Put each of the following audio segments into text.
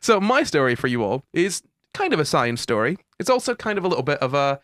So my story for you all is kind of a science story. It's also kind of a little bit of a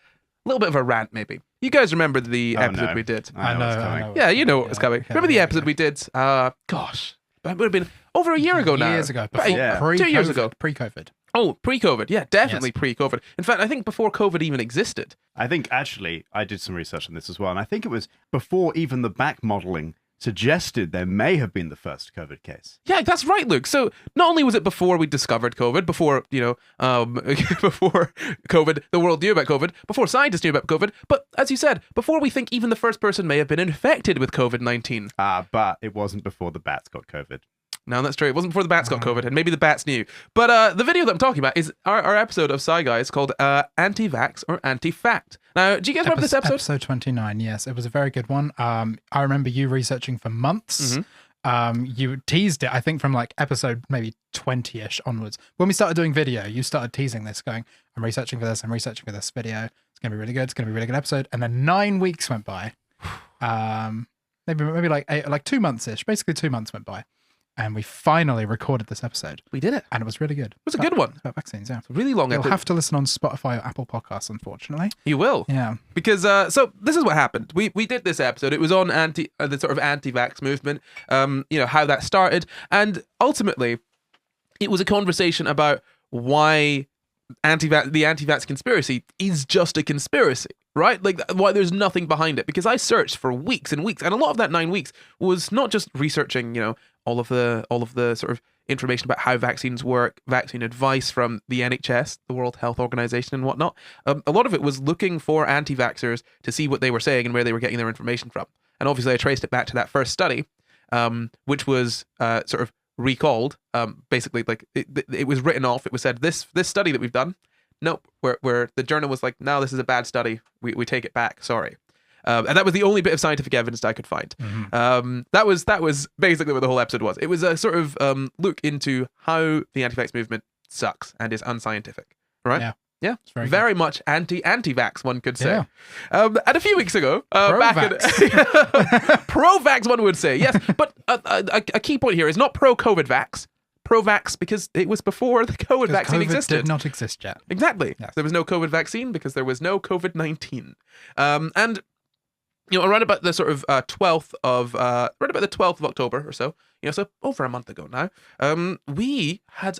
rant, maybe. You guys remember the episode we did? I know what's coming. Yeah, you know what was coming. Remember the episode we did? Gosh, that would have been over a year ago now. Years ago. Before, 2 years ago. Pre-COVID. Oh, pre-COVID. Yeah, definitely pre-COVID. In fact, I think before COVID even existed. I think, actually, I did some research on this as well, and I think it was before even the back modelling suggested there may have been the first COVID case. Yeah, that's right, Luke. So not only was it before we discovered COVID, before, before COVID, the world knew about COVID, before scientists knew about COVID, but as you said, before we think even the first person may have been infected with COVID-19. But it wasn't before the bats got COVID. No, that's true. It wasn't before the bats got COVID, and maybe the bats knew. But the video that I'm talking about is our episode of SCI GUYS called Anti-Vax or Anti-Fact. Now, do you guys remember this episode? Episode 29, yes. It was a very good one. I remember you researching for months. You teased it, I think, from like episode maybe 20-ish onwards. When we started doing video, you started teasing this, going, I'm researching for this video. It's going to be really good. It's going to be a really good episode. And then 9 weeks went by. Maybe like 2 months-ish. Basically 2 months went by. And we finally recorded this episode. We did it. And it was really good. It was a good one. It's about vaccines, yeah. It's a really long episode. You'll have to listen on Spotify or Apple Podcasts, unfortunately. You will. Yeah. Because, so this is what happened. We did this episode. It was on the sort of anti-vax movement, how that started. And ultimately, it was a conversation about why the anti-vax conspiracy is just a conspiracy. Right? Like, why there's nothing behind it. Because I searched for weeks and weeks, and a lot of that 9 weeks was not just researching, all of the sort of information about how vaccines work, vaccine advice from the NHS, the World Health Organization, and whatnot. A lot of it was looking for anti-vaxxers to see what they were saying and where they were getting their information from. And obviously, I traced it back to that first study, which was sort of recalled. Basically, like it was written off. It was said this study that we've done. Nope, where the journal was like, no, this is a bad study. We take it back. Sorry. And that was the only bit of scientific evidence that I could find. That was basically what the whole episode was. It was a sort of look into how the anti-vax movement sucks and is unscientific. Right? Yeah. It's very much anti-vax, one could say. Yeah. And a few weeks ago, pro-vax, one would say, yes. But a key point here is not pro-COVID vax. Pro-vax because it was before the COVID vaccine existed. Did not exist yet. Exactly. Yes. There was no COVID vaccine because there was no COVID-19. And around about the sort of 12th of October or so, so over a month ago now, we had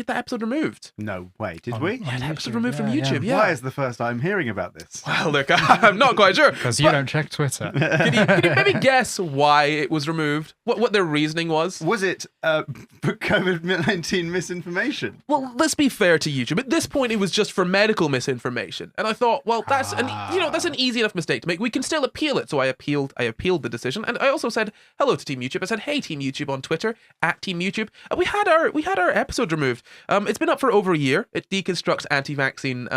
that episode removed. No way, did we? We had that episode removed from YouTube. Yeah. Why is the first time hearing about this? Well, look, I'm not quite sure because you don't check Twitter. Can you maybe guess why it was removed? What their reasoning was? Was it for COVID-19 misinformation? Well, let's be fair to YouTube. At this point, it was just for medical misinformation, and I thought, well, that's an easy enough mistake to make. We can still appeal it. So I appealed the decision, and I also said hello to Team YouTube. I said, hey, Team YouTube on Twitter @Team YouTube. We had our episode removed. It's been up for over a year. It deconstructs anti-vaccine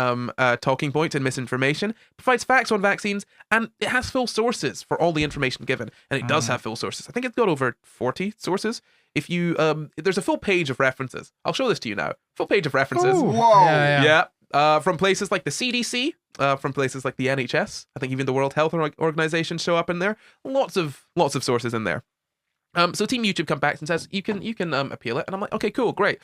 talking points and misinformation, provides facts on vaccines, and it has full sources for all the information given. And it does have full sources. I think it's got over 40 sources. If you there's a full page of references. I'll show this to you now. Full page of references. Ooh, whoa. Yeah. From places like the CDC, from places like the NHS. I think even the World Health Organization show up in there. Lots of sources in there. So Team YouTube comes back and says, you can appeal it. And I'm like, okay, cool, great.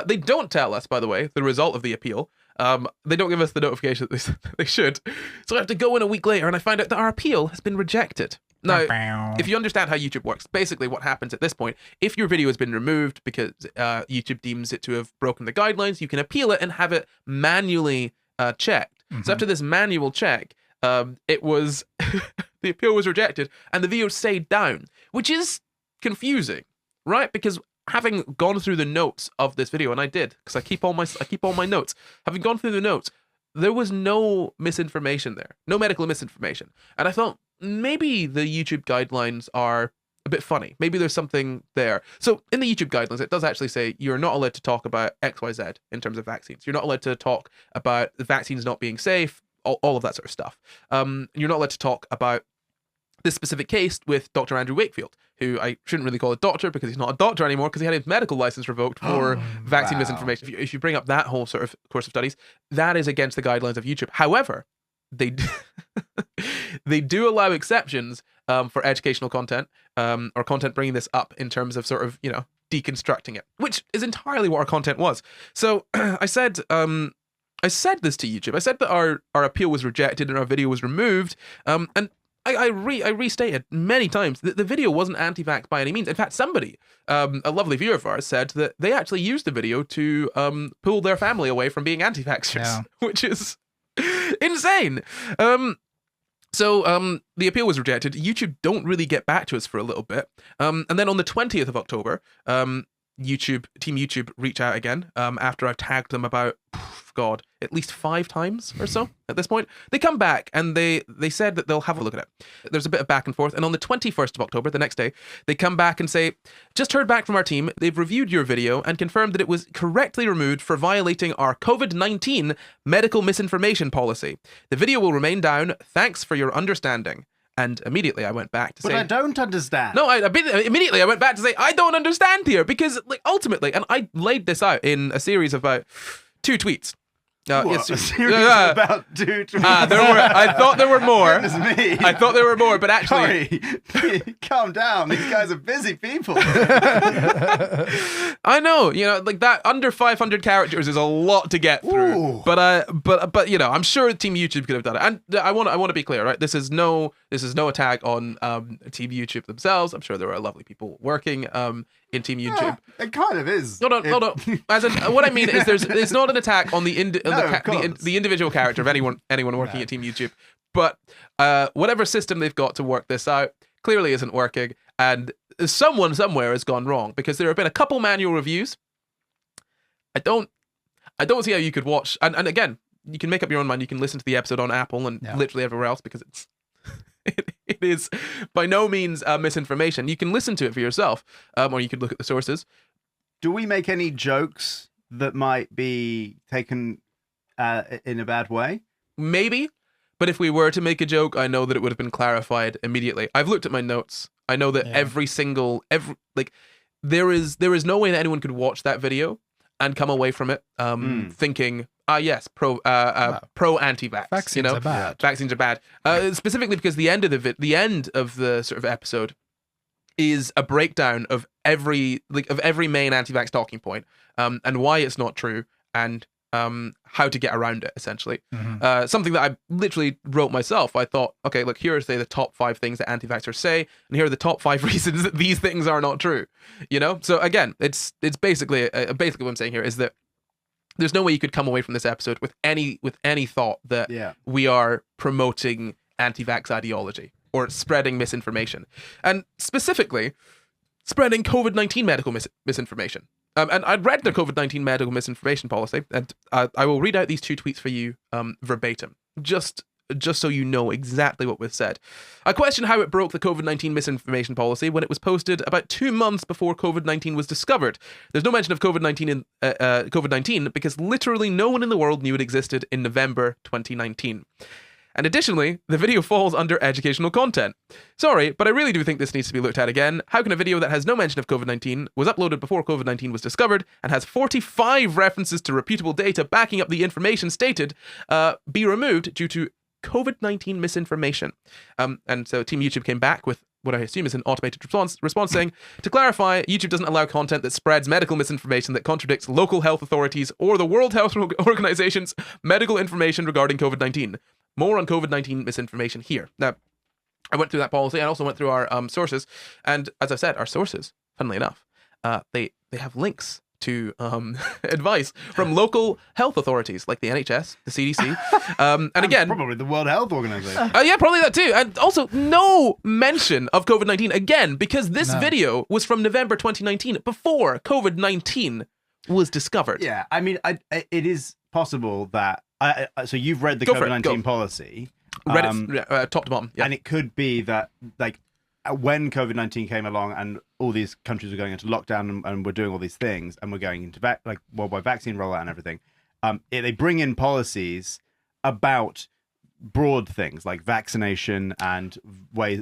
They don't tell us, by the way, the result of the appeal. They don't give us the notification that they should. So I have to go in a week later and I find out that our appeal has been rejected. Now, if you understand how YouTube works, basically what happens at this point, if your video has been removed because YouTube deems it to have broken the guidelines, you can appeal it and have it manually checked. So after this manual check, it was the appeal was rejected and the video stayed down, which is confusing, right? Because having gone through the notes of this video, and I did, because I keep all my notes. Having gone through the notes, there was no misinformation there, no medical misinformation, and I thought maybe the YouTube guidelines are a bit funny. Maybe there's something there. So in the YouTube guidelines, it does actually say you're not allowed to talk about XYZ in terms of vaccines. You're not allowed to talk about the vaccines not being safe, all of that sort of stuff. You're not allowed to talk about this specific case with Dr. Andrew Wakefield, who I shouldn't really call a doctor because he's not a doctor anymore because he had his medical license revoked for vaccine misinformation. If you bring up that whole sort of course of studies, that is against the guidelines of YouTube. However, they do allow exceptions for educational content or content bringing this up in terms of sort of, deconstructing it, which is entirely what our content was. So I said this to YouTube. I said that our appeal was rejected and our video was removed. And I restated many times that the video wasn't anti-vax by any means. In fact, somebody, a lovely viewer of ours, said that they actually used the video to pull their family away from being anti-vaxxers, which is insane. So the appeal was rejected. YouTube don't really get back to us for a little bit. And then on the 20th of October, Team YouTube reach out again after I've tagged them about, God, at least 5 times or so at this point. They come back and they said that they'll have a look at it. There's a bit of back and forth. And on the 21st of October, the next day, they come back and say, just heard back from our team. They've reviewed your video and confirmed that it was correctly removed for violating our COVID-19 medical misinformation policy. The video will remain down. Thanks for your understanding. And immediately I went back to say... But I don't understand. No, immediately I went back to say, I don't understand here. Because, like, ultimately, and I laid this out in a series of about 2 tweets. What? A series about 2 tweets? I thought there were more. Goodness me. I thought there were more, but actually... Sorry. Calm down. These guys are busy people. I know, like that under 500 characters is a lot to get through. Ooh. But I'm sure Team YouTube could have done it. And I want to be clear, right? This is no attack on Team YouTube themselves. I'm sure there are lovely people working in Team YouTube. It kind of is. No. As in, what I mean is, it's not an attack on the individual character of anyone working at Team YouTube. But whatever system they've got to work this out clearly isn't working, and someone somewhere has gone wrong, because there have been a couple manual reviews. I don't see how you could watch, and again, you can make up your own mind. You can listen to the episode on Apple and literally everywhere else, because it's it is by no means misinformation. You can listen to it for yourself, or you could look at the sources. Do we make any jokes that might be taken in a bad way? Maybe, but if we were to make a joke, I know that it would have been clarified immediately. I've looked at my notes. I know that there is no way that anyone could watch that video and come away from it thinking, yes, pro anti-vax. Vaccines are bad. Vaccines are bad. Specifically because the end of the sort of episode is a breakdown of every main anti-vax talking point, and why it's not true, and how to get around it, essentially. Mm-hmm. Something that I literally wrote myself. I thought, okay, look, here are, say, the top 5 things that anti-vaxxers say, and here are the top 5 reasons that these things are not true. So again, it's basically what I'm saying here is that there's no way you could come away from this episode with any thought that we are promoting anti-vax ideology or spreading misinformation, and specifically spreading COVID-19 medical misinformation. And I'd read the COVID-19 medical misinformation policy, and I will read out these 2 tweets for you verbatim, just so you know exactly what was said. I question how it broke the COVID-19 misinformation policy when it was posted about 2 months before COVID-19 was discovered. There's no mention of COVID-19 because literally no one in the world knew it existed in November 2019. And additionally, the video falls under educational content. Sorry, but I really do think this needs to be looked at again. How can a video that has no mention of COVID-19, was uploaded before COVID-19 was discovered, and has 45 references to reputable data backing up the information stated, be removed due to COVID-19 misinformation? And so Team YouTube came back with what I assume is an automated response saying, to clarify, YouTube doesn't allow content that spreads medical misinformation that contradicts local health authorities or the World Health Organization's medical information regarding COVID-19. More on COVID-19 misinformation here. Now, I went through that policy. I also went through our sources. And as I said, our sources, funnily enough, they have links to advice from local health authorities like the NHS, the CDC, and again... probably the World Health Organization. Yeah, probably that too. And also, no mention of COVID-19, again, because this video was from November 2019, before COVID-19 was discovered. Yeah, I mean, it is possible that... so you've read the COVID-19 policy. Read it top to bottom. Yeah. And it could be that, like, when COVID-19 came along and all these countries were going into lockdown and we're doing all these things and we're going into worldwide vaccine rollout and everything, they bring in policies about broad things like vaccination and ways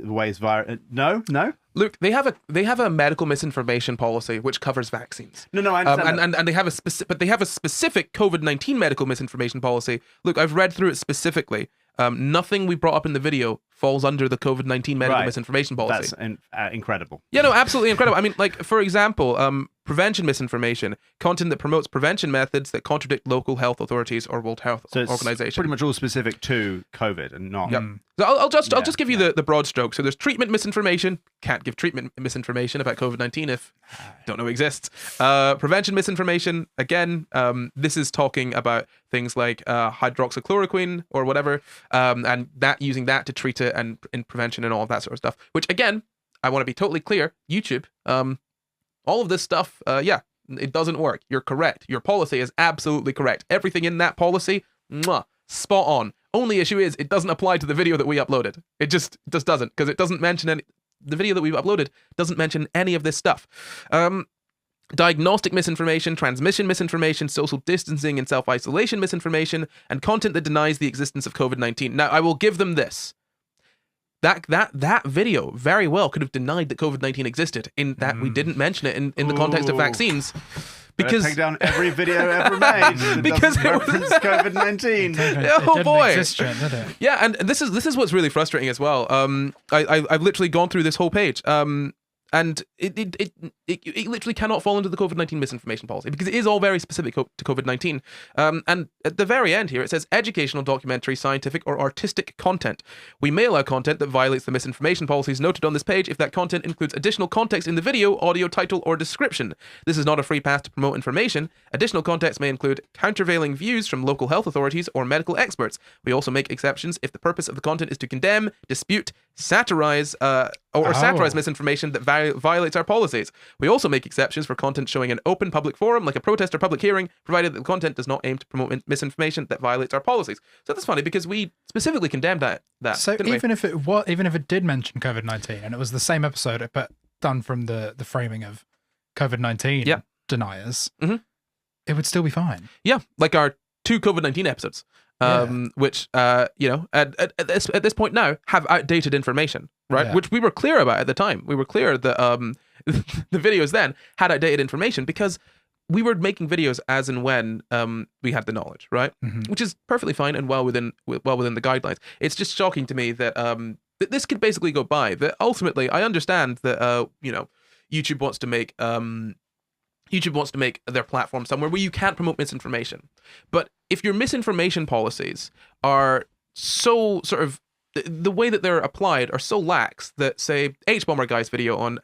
no. Luke, they have a medical misinformation policy which covers vaccines. No, I understand. And they have a specific COVID-19 medical misinformation policy. Look, I've read through it specifically. nothing we brought up in the video falls under the COVID-19 medical Right. misinformation policy. That's incredible. Yeah, no, absolutely incredible. I mean, like, for example, prevention misinformation, content that promotes prevention methods that contradict local health authorities or World Health So it's Organization. pretty much all specific to COVID and not. Yep. So I'll just give you the broad stroke. So there's treatment misinformation. Can't give treatment misinformation about COVID-19 if don't know exists. Prevention misinformation. Again, this is talking about things like hydroxychloroquine or whatever, and that using that to treat it and in prevention and all of that sort of stuff. Which again, I want to be totally clear. YouTube, all of this stuff, it doesn't work. You're correct. Your policy is absolutely correct. Everything in that policy, spot on. Only issue is it doesn't apply to the video that we uploaded. It just doesn't, because it doesn't mention any. The video that we've uploaded doesn't mention any of this stuff. Diagnostic misinformation, transmission misinformation, social distancing and self-isolation misinformation, and content that denies the existence of COVID-19. Now, I will give them this. That video very well could have denied that COVID-19 existed, in that we didn't mention it in the context of vaccines. Because take down every video ever made because it reference COVID-19. Oh boy! Exist yet, did it? Yeah, and this is what's really frustrating as well. I've literally gone through this whole page, and it literally cannot fall into the COVID-19 misinformation policy because it is all very specific to COVID-19. And at the very end here, it says educational, documentary, scientific, or artistic content. We may allow content that violates the misinformation policies noted on this page if that content includes additional context in the video, audio, title, or description. This is not a free pass to promote information. Additional context may include countervailing views from local health authorities or medical experts. We also make exceptions if the purpose of the content is to condemn, dispute, satirize, or satirize misinformation that violates our policies. We also make exceptions for content showing an open public forum, like a protest or public hearing, provided that the content does not aim to promote misinformation that violates our policies. So that's funny because we specifically condemned that. So even if it did mention COVID-19 and it was the same episode but done from the framing of COVID-19 deniers, it would still be fine. Yeah, like our 2 COVID-19 episodes. Which at this point now have outdated information, right? Yeah. Which we were clear about at the time. We were clear that the videos then had outdated information because we were making videos as and when we had the knowledge, right? Which is perfectly fine and well within the guidelines. It's just shocking to me that that this could basically go by. That ultimately, I understand that YouTube wants to make their platform somewhere where you can't promote misinformation. But if your misinformation policies are so sort of the way that they're applied are so lax that, say, H-Bomber Guy's video on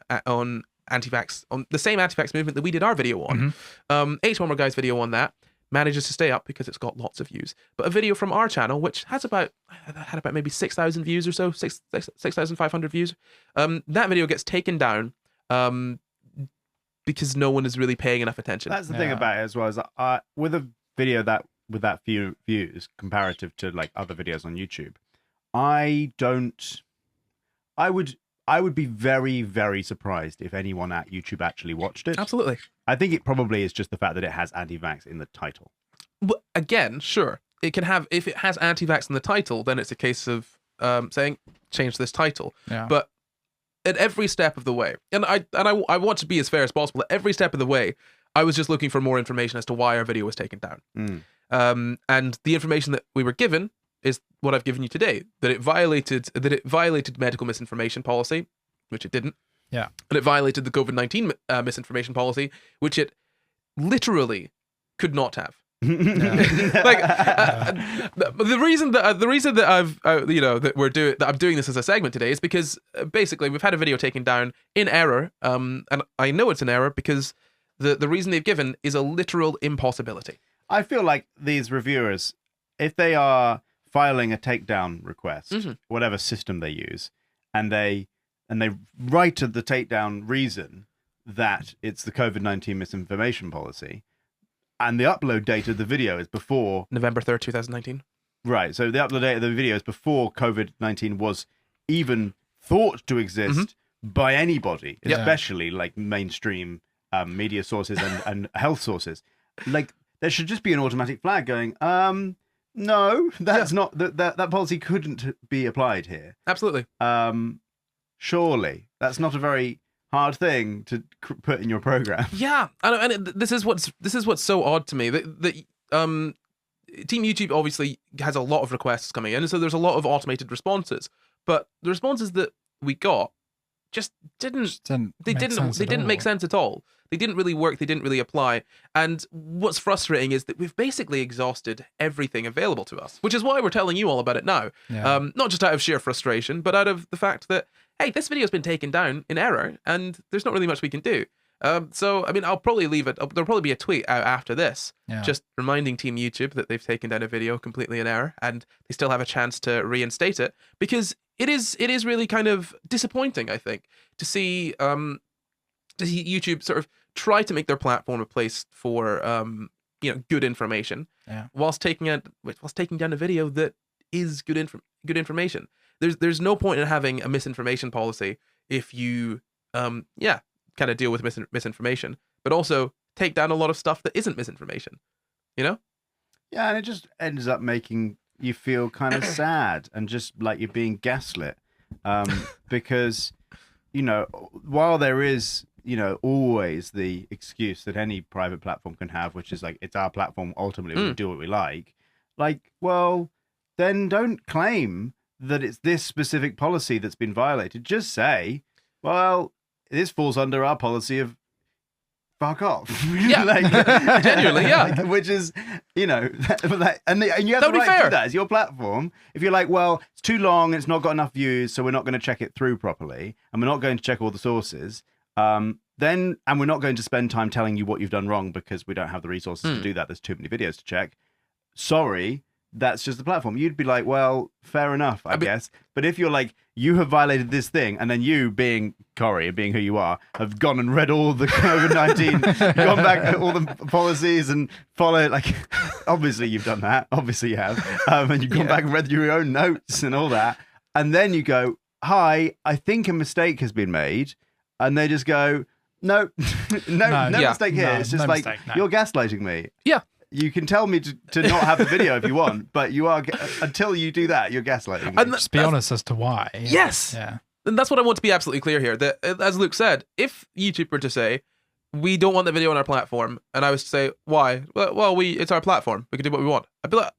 anti-vax, on the same anti-vax movement that we did our video on, H-Bomber Guy's video on that manages to stay up because it's got lots of views. But a video from our channel, which had about maybe 6,000 views or so, 6,500 views, that video gets taken down because no one is really paying enough attention. That's the thing about it as well, is that with a video with that few views comparative to like other videos on YouTube, I would be very, very surprised if anyone at YouTube actually watched it. Absolutely. I think it probably is just the fact that it has anti-vax in the title. But again, sure, it can have, if it has anti-vax in the title, then it's a case of saying change this title. Yeah. But at every step of the way, and I want to be as fair as possible. At every step of the way, I was just looking for more information as to why our video was taken down. And the information that we were given is what I've given you today: that it violated medical misinformation policy, which it didn't. Yeah. And it violated the COVID-19 misinformation policy, which it literally could not have. Like the reason that I've that I'm doing this as a segment today is because basically we've had a video taken down in error, and I know it's an error because the reason they've given is a literal impossibility. I feel like these reviewers, if they are filing a takedown request, whatever system they use, and they write the takedown reason that it's the COVID-19 misinformation policy, and the upload date of the video is before November 3rd, 2019. Right. So the upload date of the video is before COVID-19 was even thought to exist by anybody, especially like mainstream media sources and health sources. Like, there should just be an automatic flag going, no, that's not that policy couldn't be applied here. Absolutely. Surely that's not a very hard thing to put in your program. Yeah, and this is what's so odd to me that Team YouTube obviously has a lot of requests coming in, and so there's a lot of automated responses. But the responses that we got just didn't make sense at all. They didn't really work. They didn't really apply. And what's frustrating is that we've basically exhausted everything available to us, which is why we're telling you all about it now. Yeah. Not just out of sheer frustration, but out of the fact that, hey, this video's been taken down in error, and there's not really much we can do. So, I mean, I'll probably leave it. There'll probably be a tweet out after this, just reminding Team YouTube that they've taken down a video completely in error, and they still have a chance to reinstate it, because it is really kind of disappointing, I think, to see YouTube sort of try to make their platform a place for good information, whilst taking down a video that is good information. There's no point in having a misinformation policy if you kind of deal with misinformation, but also take down a lot of stuff that isn't misinformation, you know? Yeah, and it just ends up making you feel kind of sad and just like you're being gaslit. Because, while there is, always the excuse that any private platform can have, which is like, it's our platform, ultimately we do what we like. Like, well, then don't claim that it's this specific policy that's been violated. Just say, well, this falls under our policy of fuck off. Yeah, genuinely, yeah. Which is, and you have the right to do that. It's your platform. If you're like, well, it's too long, it's not got enough views, so we're not going to check it through properly, and we're not going to check all the sources, and we're not going to spend time telling you what you've done wrong because we don't have the resources to do that. There's too many videos to check. Sorry. That's just the platform. You'd be like, well, fair enough, I guess. But if you're like, you have violated this thing, and then you, being Corey and being who you are, have gone and read all the COVID-19, gone back at all the policies and followed, like, obviously you've done that. Obviously you have. And you've gone back and read your own notes and all that. And then you go, hi, I think a mistake has been made. And they just go, no mistake here. It's just like, you're gaslighting me. Yeah. You can tell me to not have the video if you want, but you are, until you do that, you're gaslighting me. And just be honest as to why. Yes. Yeah. And that's what I want to be absolutely clear here. That, as Luke said, if YouTube were to say, we don't want the video on our platform, and I was to say, why? Well, it's our platform. We can do what we want. I'd be like,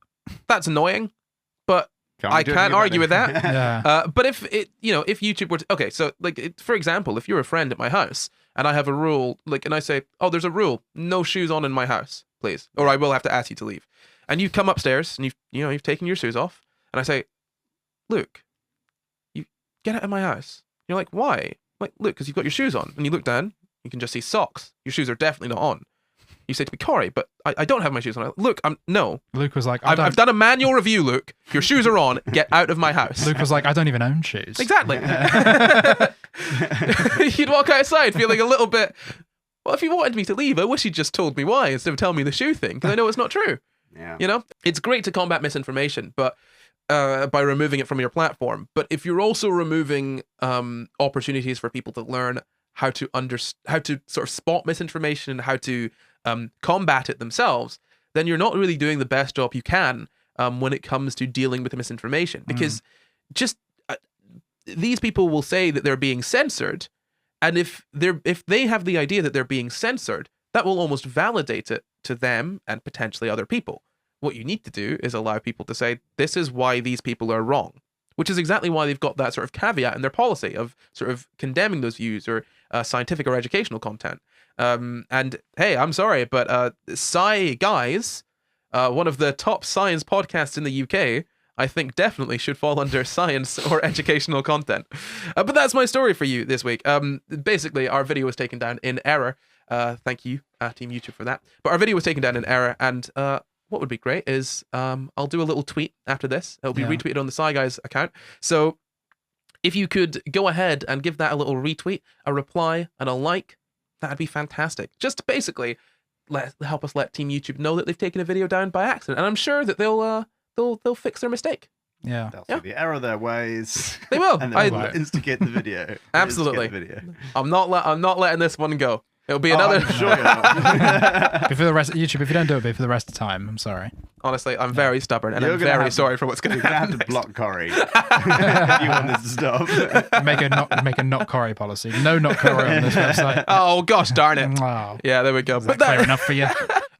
that's annoying, but I can't argue with that. Yeah. But if YouTube were to, okay, so like, for example, if you're a friend at my house and I have a rule, like, and I say, oh, there's a rule, no shoes on in my house, please, or I will have to ask you to leave. And you come upstairs and you've taken your shoes off, and I say, Luke, you get out of my house. You're like, why? Like, look, because you've got your shoes on. And you look down, you can just see socks. Your shoes are definitely not on. You say to me, Corey, but I don't have my shoes on. Look, no. Luke was like, I've done a manual review, Luke. Your shoes are on. Get out of my house. Luke was like, I don't even own shoes. Exactly. You'd walk outside feeling a little bit, well, if you wanted me to leave, I wish you'd just told me why instead of telling me the shoe thing, because I know it's not true. Yeah. It's great to combat misinformation, but by removing it from your platform. But if you're also removing opportunities for people to learn how to sort of spot misinformation and how to combat it themselves, then you're not really doing the best job you can when it comes to dealing with misinformation. Because these people will say that they're being censored, and if they have the idea that they're being censored, that will almost validate it to them and potentially other people. What you need to do is allow people to say, this is why these people are wrong, which is exactly why they've got that sort of caveat in their policy of sort of condemning those views or scientific or educational content. And hey, I'm sorry, but SCI GUYS, one of the top science podcasts in the UK, I think definitely should fall under science or educational content. But that's my story for you this week. Basically, our video was taken down in error. Thank you, Team YouTube, for that. But our video was taken down in error, and what would be great is I'll do a little tweet after this. It'll be retweeted on the SCI GUYS account. So if you could go ahead and give that a little retweet, a reply, and a like, that'd be fantastic. Just to basically help us let Team YouTube know that they've taken a video down by accident, and I'm sure that they'll fix their mistake. Yeah, they'll see the error of their ways. They will. And they'll instigate the video. Absolutely. I'm not letting this one go. It'll be another. I'm sure you're not. For the rest of YouTube, if you don't do it, be for the rest of the time. I'm sorry. Honestly, I'm very stubborn, and I'm very sorry for what's going to happen. You're going to have to block Corey if you want this to stop. Make a not Corey policy. No not Corey on this website. Oh gosh, darn it. Wow. Yeah, there we go. Is that clear enough for you?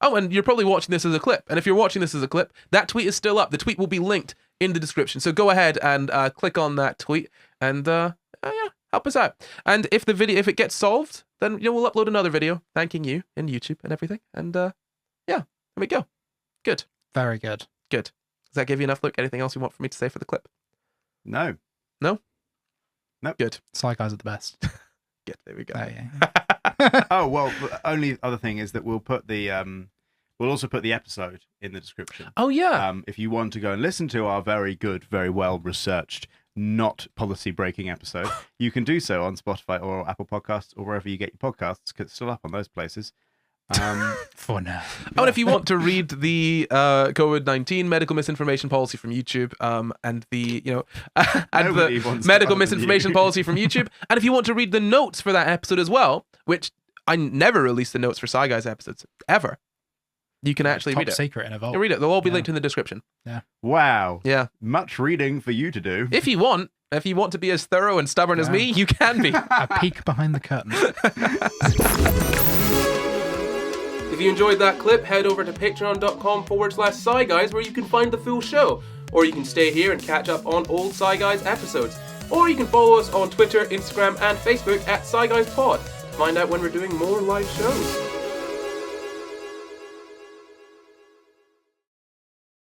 Oh, and you're probably watching this as a clip. And if you're watching this as a clip, that tweet is still up. The tweet will be linked in the description. So go ahead and click on that tweet and help us out. And if it gets solved, then we'll upload another video thanking you in YouTube and everything. And there we go. Good. Very good. Good. Does that give you enough, Luke? Anything else you want for me to say for the clip? No. No? Nope. Good. SCI Guys are the best. Good. There we go. Oh, well, the only other thing is that we'll also put the episode in the description. Oh, yeah. If you want to go and listen to our very good, very well researched, not policy breaking episode, you can do so on Spotify or Apple Podcasts or wherever you get your podcasts, because it's still up on those places. For now. Oh, and if you want to read the COVID-19 medical misinformation policy from YouTube, and the and the medical misinformation policy from YouTube, and if you want to read the notes for that episode as well, which I never release the notes for SCI Guys episodes ever, you can actually read it. Top secret in a vault. You read it. They'll all be linked in the description. Yeah. Wow. Yeah. Much reading for you to do. If you want to be as thorough and stubborn as me, you can be. A peek behind the curtain. If you enjoyed that clip, head over to patreon.com/SCI Guys where you can find the full show. Or you can stay here and catch up on old SCI Guys episodes. Or you can follow us on Twitter, Instagram, and Facebook at SCI Guys Pod to find out when we're doing more live shows.